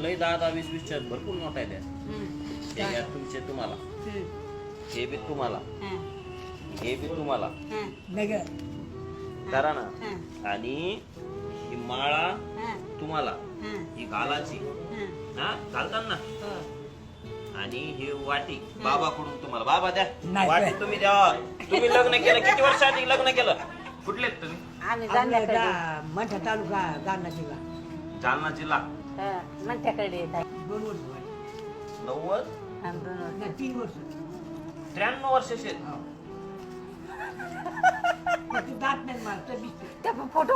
लय 10-10, 20-20 भरपूर नोट आहे त्या. हे घ्या तुमचे तुम्हाला, हे बी तुम्हाला, हे बी तुम्हाला करा ना. आणि ही माळा तुम्हाला, ही घालाची हा घालतात ना. आणि ही वाटी बाबाकडून तुम्हाला. बाबा द्या वाटी, तुम्ही द्या. तुम्ही लग्न केलं किती वर्ष आधी लग्न केलं? कुठले आहेत तुम्ही? मंठा तालुका जालना जिल्हा. जालना जिल्हा. म्हणत्याकडे 2 वर्ष 90 3 वर्ष 93 वर्षाचे. दात नाही मला तर दिसते. फोटो